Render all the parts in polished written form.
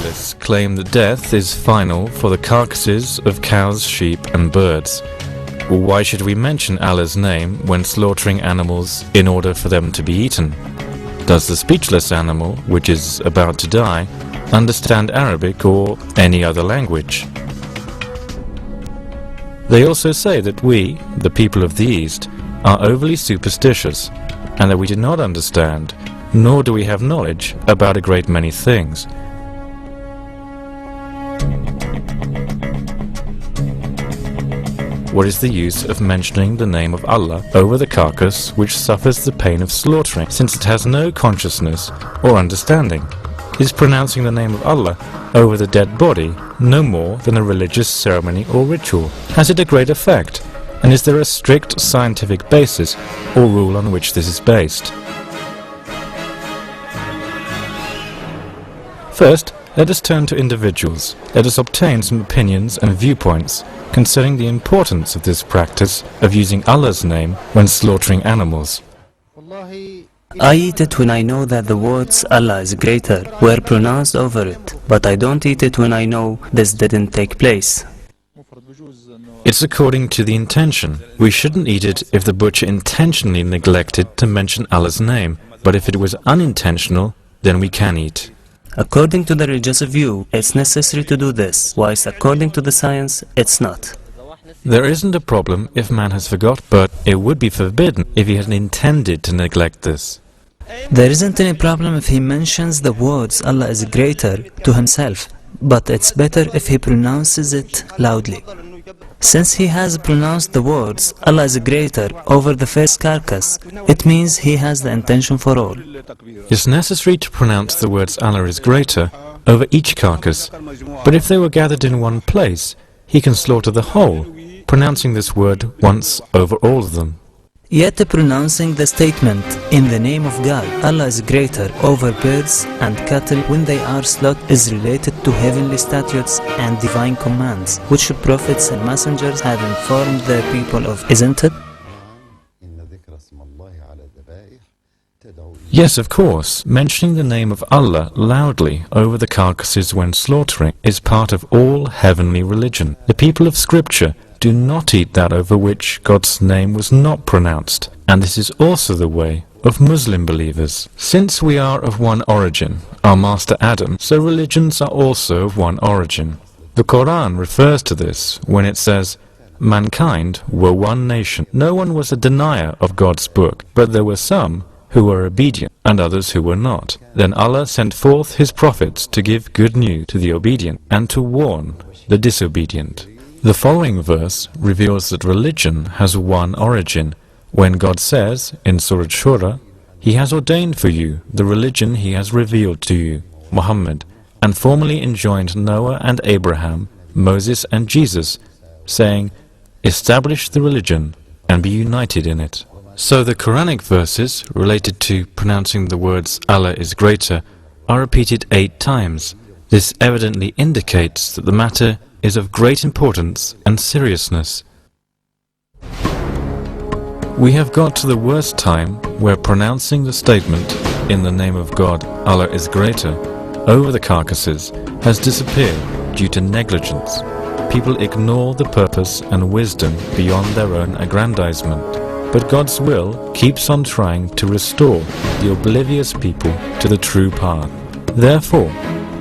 Materialists claim that death is final for the carcasses of cows, sheep and birds. Why should we mention Allah's name when slaughtering animals in order for them to be eaten? Does the speechless animal, which is about to die, understand Arabic or any other language? They also say that we, the people of the East, are overly superstitious, and that we do not understand, nor do we have knowledge about a great many things. What is the use of mentioning the name of Allah over the carcass which suffers the pain of slaughtering, since it has no consciousness or understanding? Is pronouncing the name of Allah over the dead body no more than a religious ceremony or ritual? Has it a great effect? And is there a strict scientific basis or rule on which this is based? First, let us turn to individuals. Let us obtain some opinions and viewpoints concerning the importance of this practice of using Allah's name when slaughtering animals. I eat it when I know that the words Allah is greater were pronounced over it, but I don't eat it when I know this didn't take place. It's according to the intention. We shouldn't eat it if the butcher intentionally neglected to mention Allah's name, but if it was unintentional, then we can eat. According to the religious view, it's necessary to do this, whilst according to the science, it's not. There isn't a problem if man has forgot, but it would be forbidden if he had intended to neglect this. There isn't any problem if he mentions the words Allah is greater to himself, but it's better if he pronounces it loudly. Since he has pronounced the words Allah is greater over the first carcass, it means he has the intention for all. It's necessary to pronounce the words Allah is greater over each carcass, but if they were gathered in one place, he can slaughter the whole, pronouncing this word once over all of them. Yet pronouncing the statement in the name of God, Allah is greater over birds and cattle when they are slaughtered is related to heavenly statutes and divine commands, which prophets and messengers have informed the people of, isn't it? Yes, of course. Mentioning the name of Allah loudly over the carcasses when slaughtering is part of all heavenly religion. The people of Scripture do not eat that over which God's name was not pronounced, and this is also the way of Muslim believers. Since we are of one origin, our master Adam, so religions are also of one origin. The Quran refers to this when it says, "Mankind were one nation. No one was a denier of God's book, but there were some who were obedient and others who were not. Then Allah sent forth His prophets to give good news to the obedient and to warn the disobedient." The following verse reveals that religion has one origin, when God says in Surah Shura, "He has ordained for you the religion He has revealed to you, Muhammad, and formally enjoined Noah and Abraham, Moses and Jesus, saying, establish the religion and be united in it." So the Quranic verses related to pronouncing the words Allah is greater are repeated 8 times. This evidently indicates that the matter is of great importance and seriousness. We have got to the worst time where pronouncing the statement in the name of God, Allah is greater, over the carcasses has disappeared due to negligence. People ignore the purpose and wisdom beyond their own aggrandizement. But God's will keeps on trying to restore the oblivious people to the true path. Therefore,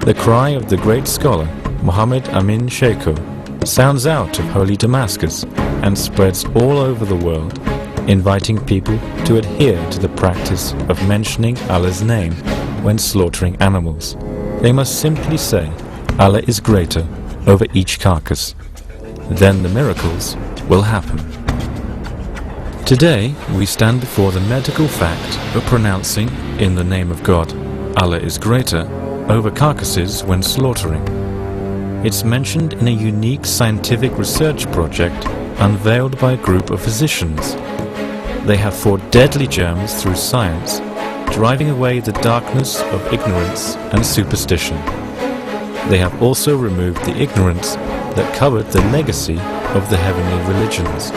the cry of the great scholar Muhammad Amin Sheikho sounds out of holy Damascus and spreads all over the world, inviting people to adhere to the practice of mentioning Allah's name when slaughtering animals. They must simply say, Allah is greater over each carcass. Then the miracles will happen. Today, we stand before the medical fact of pronouncing, in the name of God, Allah is greater over carcasses when slaughtering. It's mentioned in a unique scientific research project unveiled by a group of physicians. They have fought deadly germs through science, driving away the darkness of ignorance and superstition. They have also removed the ignorance that covered the legacy of the heavenly religions.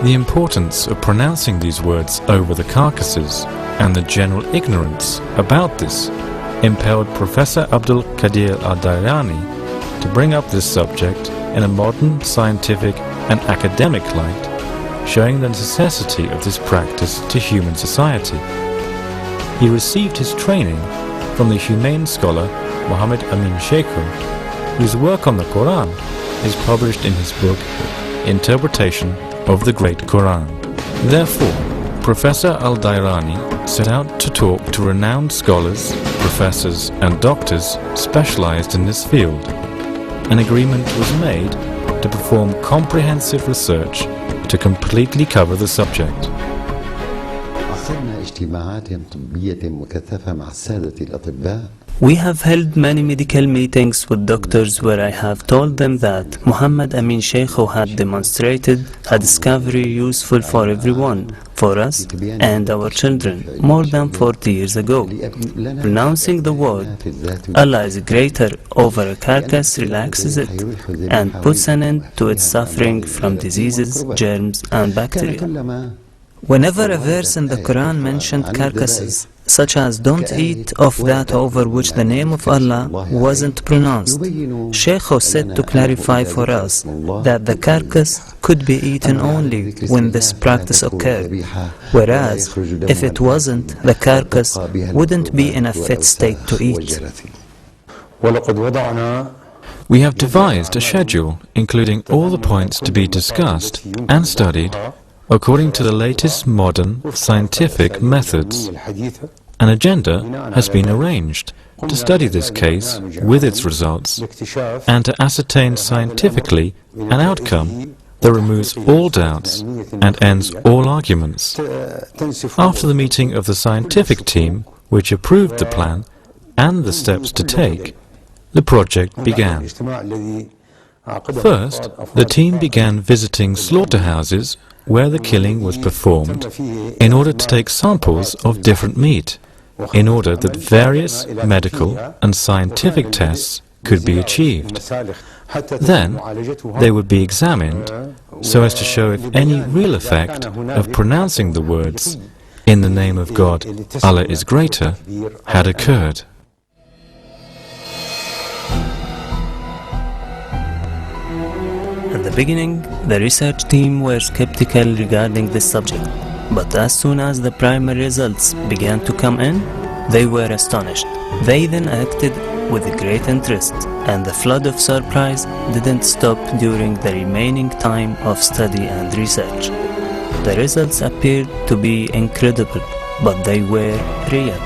The importance of pronouncing these words over the carcasses and the general ignorance about this impelled Professor Abdul Qadir al-Dairani to bring up this subject in a modern, scientific and academic light, showing the necessity of this practice to human society. He received his training from the humane scholar Muhammad Amin Sheikhu, whose work on the Quran is published in his book Interpretation of the Great Quran. Therefore, Professor al-Dairani set out to talk to renowned scholars, professors and doctors specialized in this field. An agreement was made to perform comprehensive research to completely cover the subject. We have held many medical meetings with doctors where I have told them that Muhammad Amin Sheikhu had demonstrated a discovery useful for everyone, for us and our children, more than 40 years ago. Pronouncing the word Allah is greater over a carcass relaxes it and puts an end to its suffering from diseases, germs and bacteria. Whenever a verse in the Quran mentioned carcasses, such as don't eat of that over which the name of Allah wasn't pronounced, Sheikh said to clarify for us that the carcass could be eaten only when this practice occurred, whereas if it wasn't, the carcass wouldn't be in a fit state to eat. We have devised a schedule including all the points to be discussed and studied according to the latest modern scientific methods. An agenda has been arranged to study this case with its results and to ascertain scientifically an outcome that removes all doubts and ends all arguments. After the meeting of the scientific team, which approved the plan and the steps to take, the project began. First, the team began visiting slaughterhouses where the killing was performed in order to take samples of different meat, in order that various medical and scientific tests could be achieved. Then, they would be examined so as to show if any real effect of pronouncing the words, "In the name of God, Allah is greater," had occurred. At the beginning, the research team were skeptical regarding this subject, but as soon as the primary results began to come in, they were astonished. They then acted with great interest, and the flood of surprise didn't stop during the remaining time of study and research. The results appeared to be incredible, but they were real.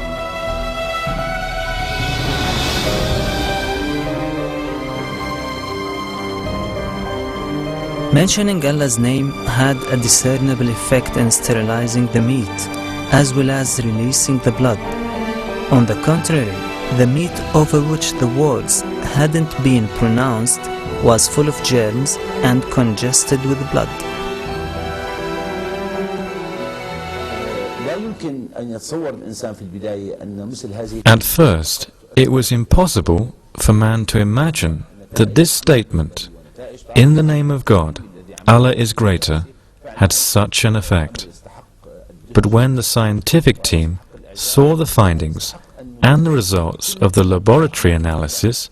Mentioning Allah's name had a discernible effect in sterilizing the meat, as well as releasing the blood. On the contrary, the meat over which the words hadn't been pronounced was full of germs and congested with blood. At first, it was impossible for man to imagine that this statement, "In the name of God, Allah is greater," had such an effect. But when the scientific team saw the findings and the results of the laboratory analysis,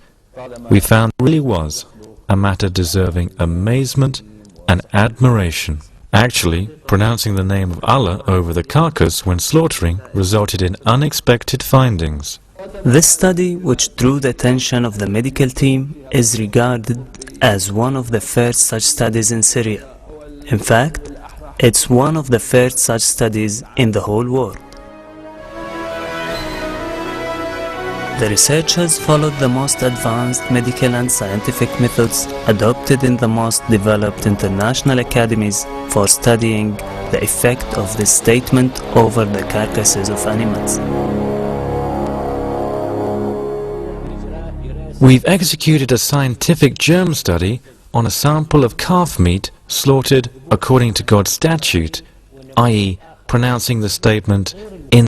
we found it really was a matter deserving amazement and admiration. Actually, pronouncing the name of Allah over the carcass when slaughtering resulted in unexpected findings. This study, which drew the attention of the medical team, is regarded as one of the first such studies in Syria. In fact, it's one of the first such studies in the whole world. The researchers followed the most advanced medical and scientific methods adopted in the most developed international academies for studying the effect of this statement over the carcasses of animals. We've executed a scientific germ study on a sample of calf meat slaughtered according to God's statute, i.e., pronouncing the statement,